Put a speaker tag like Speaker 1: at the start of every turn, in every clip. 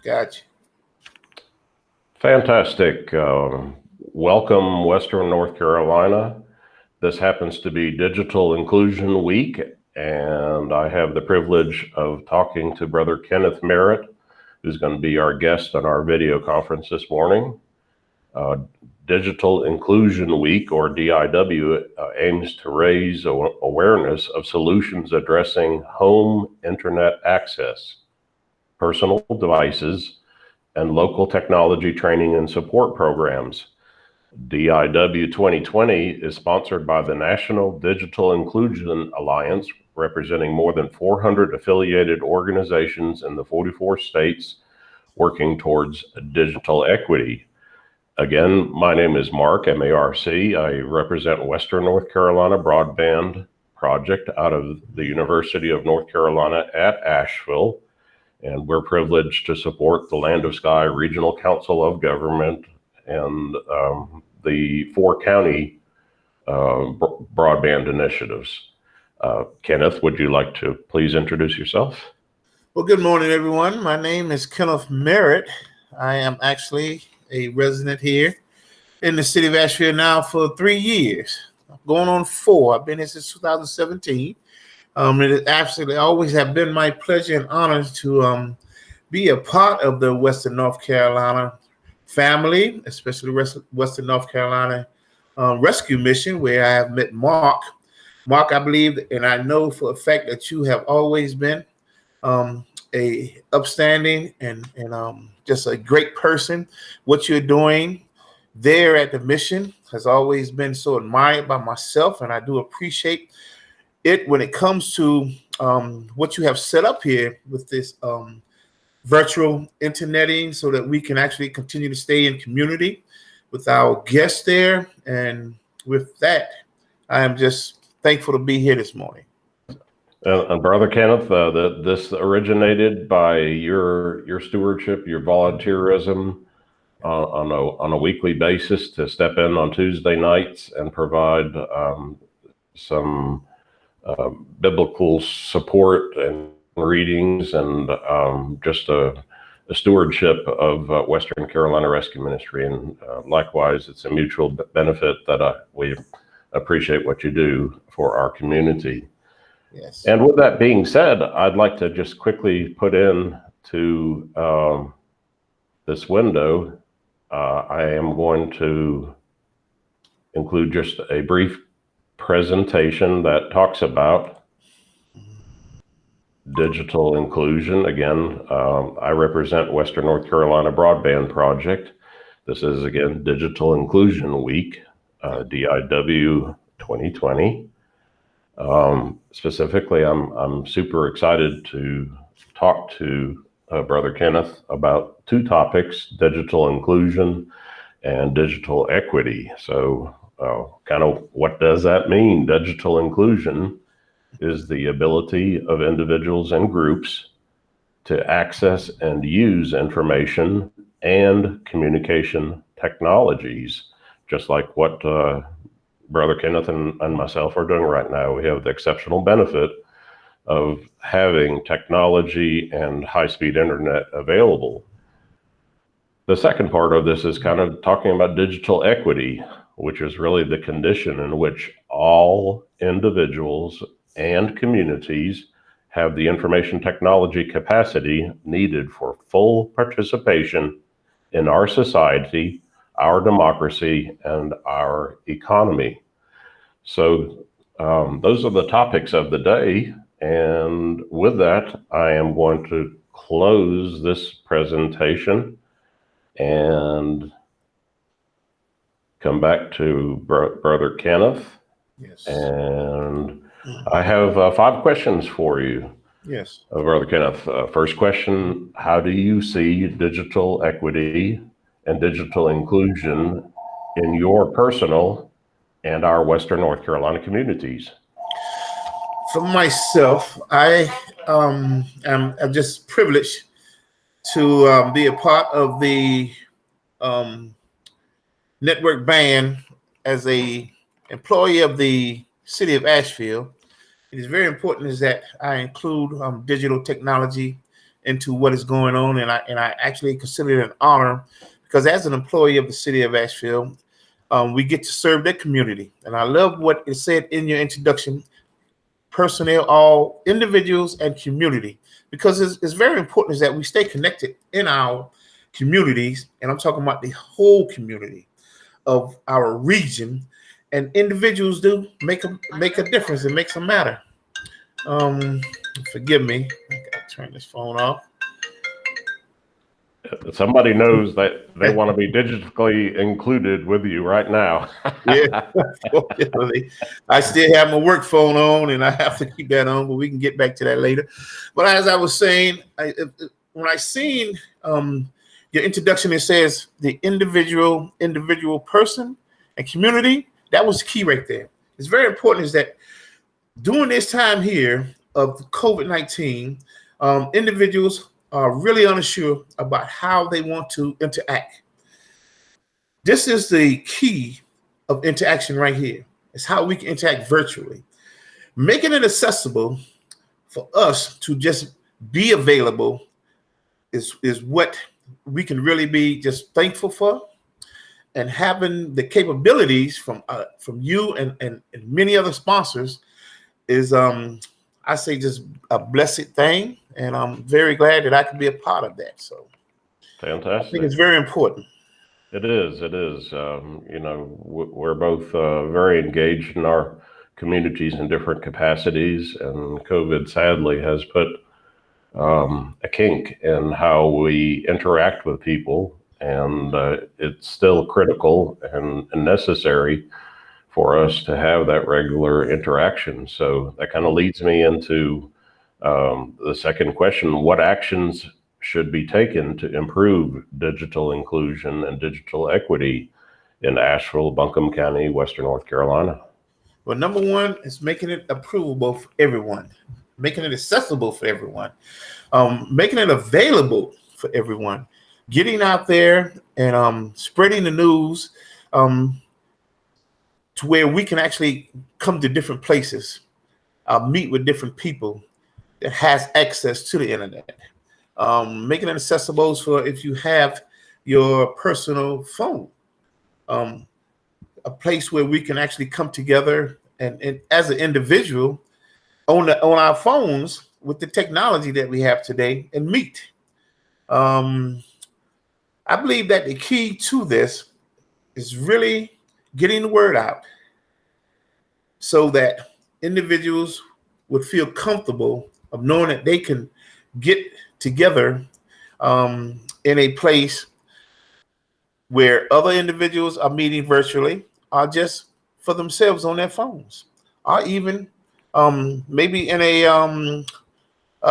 Speaker 1: Gotcha.
Speaker 2: Fantastic. Welcome, Western North Carolina. This happens to be Digital Inclusion Week, and I have the privilege of talking to Brother Kenneth Merritt, who's going to be our guest on our video conference this morning. Digital Inclusion Week, or DIW, aims to raise awareness of solutions addressing home internet access, personal devices, and local technology training and support programs. DIW 2020 is sponsored by the National Digital Inclusion Alliance, representing more than 400 affiliated organizations in the 44 states working towards digital equity. Again, my name is Marc, M-A-R-C. I represent Western North Carolina Broadband Project out of the University of North Carolina at Asheville. And we're privileged to support the Land of Sky Regional Council of Government and the 4 county broadband initiatives. Kenneth, would you like to please introduce yourself?
Speaker 1: Well, good morning, everyone. My name is Kenneth Merritt. I am actually a resident here in the city of Asheville now for 3 years, going on 4. I've been here since 2017. It absolutely always have been my pleasure and honor to be a part of the Western North Carolina family, especially Western North Carolina Rescue Mission, where I have met Marc. Marc, I believe, and I know for a fact that you have always been a upstanding and just a great person. What you're doing there at the mission has always been so admired by myself, and I do appreciate it when it comes to what you have set up here with this virtual interneting, so that we can actually continue to stay in community with our guests there. And with that, I am just thankful to be here this morning.
Speaker 2: And Brother Kenneth, this originated by your stewardship, your volunteerism on a weekly basis to step in on Tuesday nights and provide some biblical support and readings and just a stewardship of Western Carolina Rescue Ministry. And likewise, it's a mutual benefit that we appreciate what you do for our community.
Speaker 1: Yes.
Speaker 2: And with that being said, I'd like to just quickly put in to this window. I am going to include just a brief presentation that talks about digital inclusion. Again, I represent Western North Carolina Broadband Project. This is, again, Digital Inclusion Week, DIW 2020. Specifically, I'm super excited to talk to Brother Kenneth about 2 topics: digital inclusion and digital equity. So kind of what does that mean? Digital inclusion is the ability of individuals and groups to access and use information and communication technologies, just like what Brother Kenneth and myself are doing right now. We have the exceptional benefit of having technology and high-speed internet available. The second part of this is kind of talking about digital equity, which is really the condition in which all individuals and communities have the information technology capacity needed for full participation in our society, our democracy, and our economy. So those are the topics of the day. And with that, I am going to close this presentation and come back to Brother Kenneth.
Speaker 1: Yes.
Speaker 2: And I have 5 questions for you.
Speaker 1: Yes.
Speaker 2: Brother Kenneth, first question: how do you see digital equity and digital inclusion in your personal and our Western North Carolina communities?
Speaker 1: For myself, I am just privileged to be a part of the network band as a employee of the city of Asheville. It is very important is that I include digital technology into what is going on, and I actually consider it an honor because as an employee of the city of Asheville, we get to serve that community. And I love what it said in your introduction: personnel, all individuals and community, because it's very important is that we stay connected in our communities, and I'm talking about the whole community of our region. And individuals do make a difference. It makes a matter. Forgive me. I gotta turn this phone off.
Speaker 2: Somebody knows that they want to be digitally included with you right now.
Speaker 1: Yeah, unfortunately, I still have my work phone on, and I have to keep that on. But we can get back to that later. But as I was saying, when I seen your introduction, it says the individual person and community. That was key right there. It's very important is that during this time here of COVID-19, individuals are really unsure about how they want to interact. This is the key of interaction right here. It's how we can interact virtually, making it accessible for us to just be available is what we can really be just thankful for. And having the capabilities from you and many other sponsors is, I say, just a blessed thing. And I'm very glad that I can be a part of that. So
Speaker 2: Fantastic.
Speaker 1: I think it's very important.
Speaker 2: It is. It is. We're both very engaged in our communities in different capacities, and COVID sadly has put a kink in how we interact with people. And it's still critical and necessary for us to have that regular interaction. So that kind of leads me into the second question: what actions should be taken to improve digital inclusion and digital equity in Asheville, Buncombe County, Western North Carolina?
Speaker 1: Well, number one is making it approvable for everyone, making it accessible for everyone, making it available for everyone. Getting out there and spreading the news to where we can actually come to different places, meet with different people that has access to the internet. Making it accessible for if you have your personal phone, a place where we can actually come together and as an individual on our phones with the technology that we have today and meet. I believe that the key to this is really getting the word out so that individuals would feel comfortable of knowing that they can get together in a place where other individuals are meeting virtually or just for themselves on their phones, or even maybe in a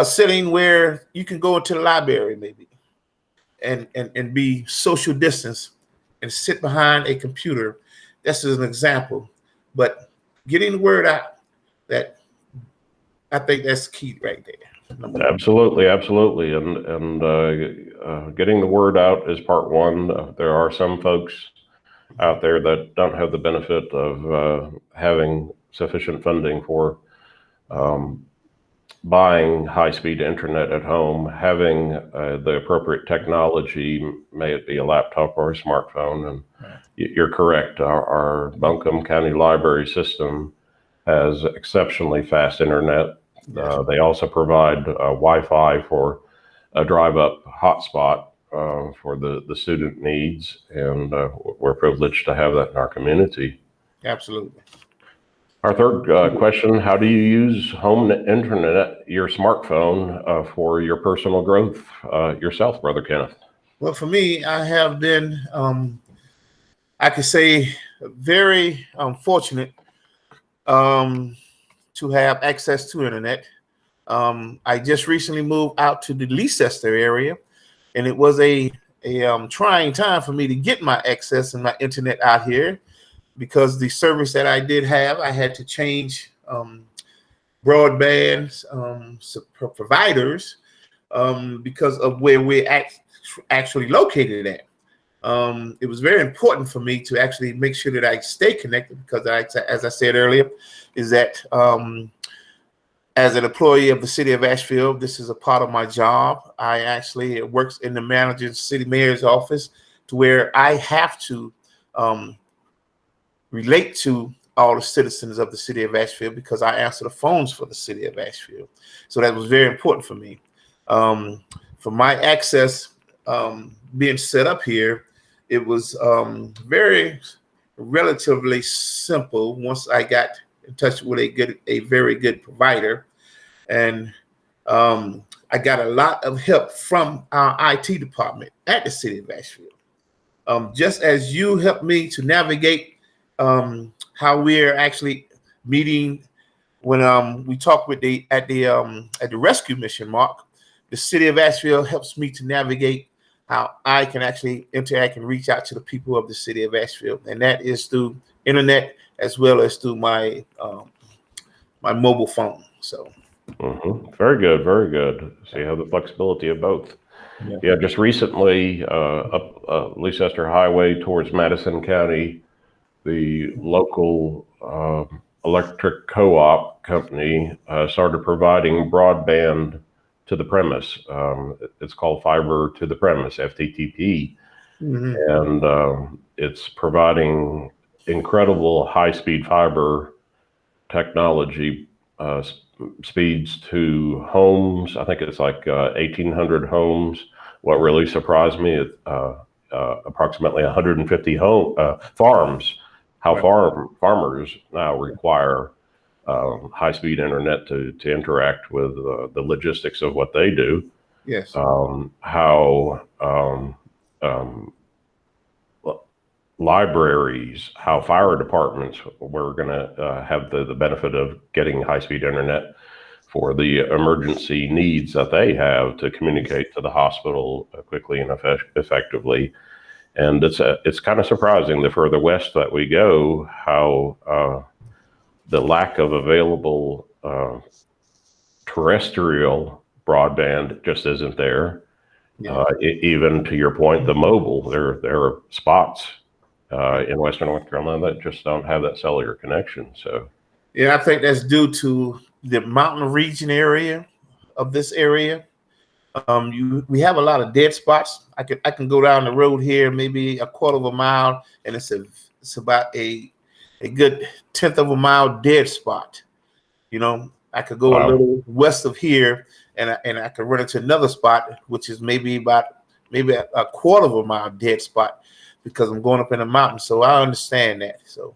Speaker 1: setting where you can go into the library maybe and be social distance and sit behind a computer. That's just an example. But getting the word out, that I think that's key right there.
Speaker 2: Absolutely, absolutely. And getting the word out is part one. There are some folks out there that don't have the benefit of having sufficient funding for buying high-speed internet at home, having the appropriate technology, may it be a laptop or a smartphone. And you're correct. Our Buncombe County Library system has exceptionally fast internet. They also provide Wi-Fi for a drive-up hotspot for the student needs, and we're privileged to have that in our community.
Speaker 1: Absolutely.
Speaker 2: Our third question: how do you use home internet, your smartphone, for your personal growth yourself, Brother Kenneth?
Speaker 1: Well, for me, I have been, I could say, very fortunate to have access to internet. I just recently moved out to the Leicester area, and it was a trying time for me to get my access and my internet out here, because the service that I did have, I had to change broadband providers because of where we're actually located at. It was very important for me to actually make sure that I stay connected, because as I said earlier, is that As an employee of the city of Asheville, this is a part of my job. I actually works in the manager's city mayor's office, to where I have to relate to all the citizens of the city of Asheville, because I answer the phones for the city of Asheville. So that was very important for me. For my access being set up here, it was very relatively simple once I got in touch with a very good provider. And I got a lot of help from our IT department at the city of Asheville. Just as you helped me to navigate how we're actually meeting when we talk with at the rescue mission, Marc, the city of Asheville helps me to navigate how I can actually interact and reach out to the people of the city of Asheville, and that is through internet as well as through my my mobile phone. So,
Speaker 2: very good, very good. So you have the flexibility of both. Yeah, just recently up Leicester Highway towards Madison County, the local electric co-op company started providing broadband to the premise. It's called fiber to the premise, FTTP, and it's providing incredible high-speed fiber technology speeds to homes. I think it's like 1,800 homes. What really surprised me is approximately 150 farms. How farmers now require high-speed internet to interact with the logistics of what they do.
Speaker 1: Yes.
Speaker 2: Libraries, how fire departments were going to have the benefit of getting high-speed internet for the emergency needs that they have to communicate to the hospital quickly and effectively. And it's kind of surprising, the further west that we go, how the lack of available terrestrial broadband just isn't there. Yeah. Even to your point, the mobile, there are spots in Western North Carolina that just don't have that cellular connection. So,
Speaker 1: yeah, I think that's due to the mountain region area of this area. We have a lot of dead spots. I can go down the road here, maybe a quarter of a mile, and it's about a good 1/10 of a mile dead spot. You know, I could go a little west of here, and I could run into another spot, which is maybe a quarter of a mile dead spot, because I'm going up in the mountains. So I understand that. So.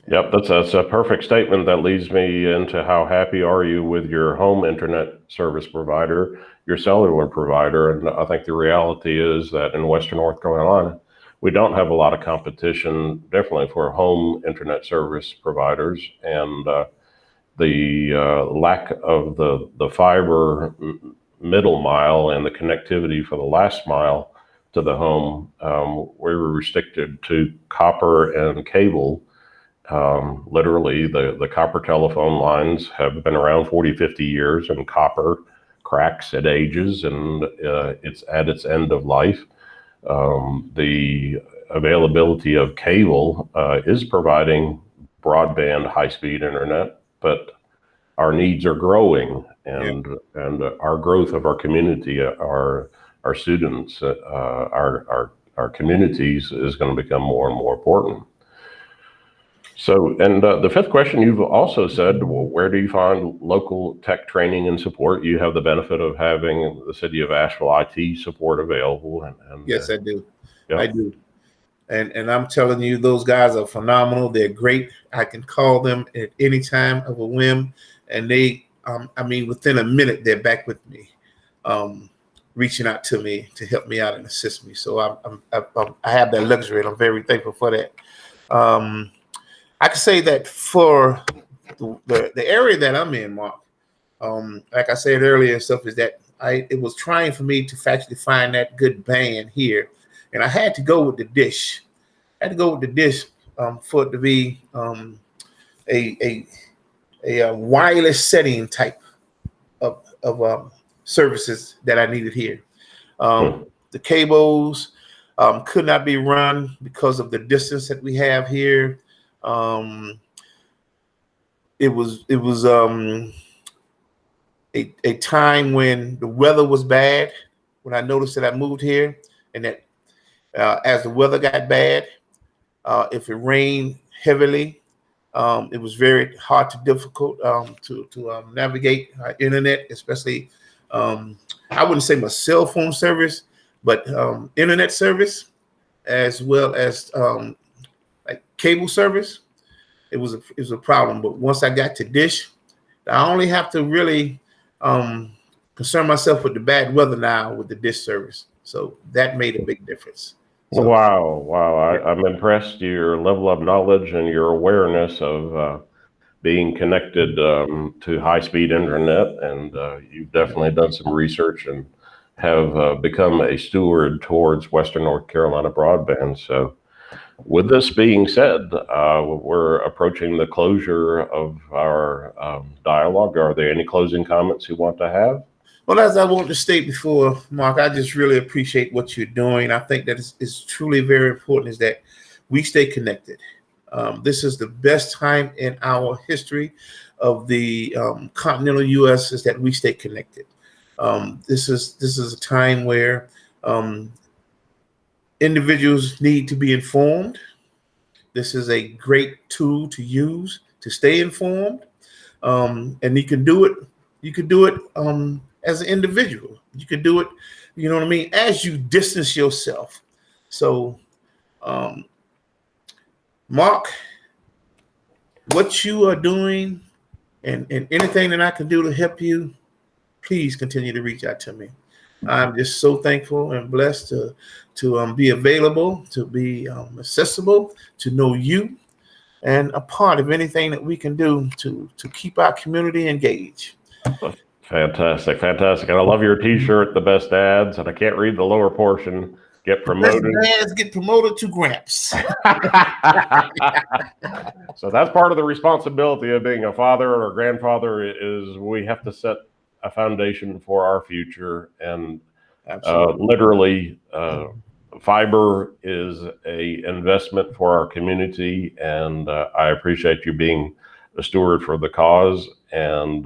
Speaker 2: Yep, that's a perfect statement that leads me into how happy are you with your home internet service provider, your cellular provider. And I think the reality is that in Western North Carolina, we don't have a lot of competition, definitely for home internet service providers. And the lack of the fiber middle mile and the connectivity for the last mile to the home, we were restricted to copper and cable. Literally, the copper telephone lines have been around 40, 50 years, and copper cracks, it ages, and it's at its end of life. The availability of cable is providing broadband high-speed internet, but our needs are growing, and our growth of our community, our students, our communities is going to become more and more important. So, and the fifth question, you've also said, well, where do you find local tech training and support? You have the benefit of having the city of Asheville IT support available. And
Speaker 1: yes, I do. Yep. I do. And I'm telling you, those guys are phenomenal. They're great. I can call them at any time of a whim, and they, I mean, within a minute, they're back with me, reaching out to me to help me out and assist me. So I have that luxury, and I'm very thankful for that. I can say that for the area that I'm in, Marc, like I said earlier and stuff, is that it was trying for me to actually find that good band here, and I had to go with the dish. I had to go with the dish for it to be a wireless setting type of services that I needed here. The cables could not be run because of the distance that we have here. It was a time when the weather was bad, when I noticed that I moved here, and that as the weather got bad, if it rained heavily, it was very hard to difficult to navigate internet, especially I wouldn't say my cell phone service, but internet service, as well as like cable service. It was a problem. But once I got to Dish, I only have to really concern myself with the bad weather now with the Dish service. So that made a big difference. So,
Speaker 2: wow. I'm impressed your level of knowledge and your awareness of being connected to high-speed internet. And you've definitely done some research and have become a steward towards Western North Carolina broadband. So with this being said, we're approaching the closure of our dialogue. Are there any closing comments you want to have?
Speaker 1: Well, as I wanted to state before, Mark, I just really appreciate what you're doing. I think that it's truly very important is that we stay connected. This is the best time in our history of the continental U.S. is that we stay connected. This is a time where individuals need to be informed. This is a great tool to use to stay informed, and you can do it. You can do it as an individual. You can do it, you know what I mean, as you distance yourself. So, Mark, what you are doing and anything that I can do to help you, please continue to reach out to me. I'm just so thankful and blessed to be available, to be accessible, to know you, and a part of anything that we can do to keep our community engaged.
Speaker 2: Fantastic. And I love your T-shirt, the best ads, and I can't read the lower portion. Get promoted.
Speaker 1: Best ads get promoted to Gramps.
Speaker 2: So that's part of the responsibility of being a father or a grandfather is we have to set a foundation for our future, and literally fiber is a investment for our community, and I appreciate you being a steward for the cause, and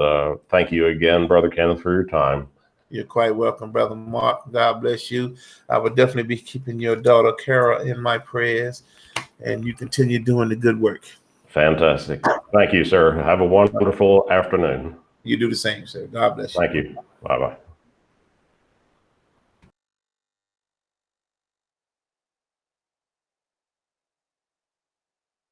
Speaker 2: thank you again, Brother Kenneth, for your time.
Speaker 1: You're quite welcome, Brother Mark. God bless you. I would definitely be keeping your daughter Kara in my prayers, and you continue doing the good work.
Speaker 2: Fantastic. Thank you, sir. Have a wonderful afternoon.
Speaker 1: You do the same, sir. God bless you.
Speaker 2: Thank you. Bye-bye.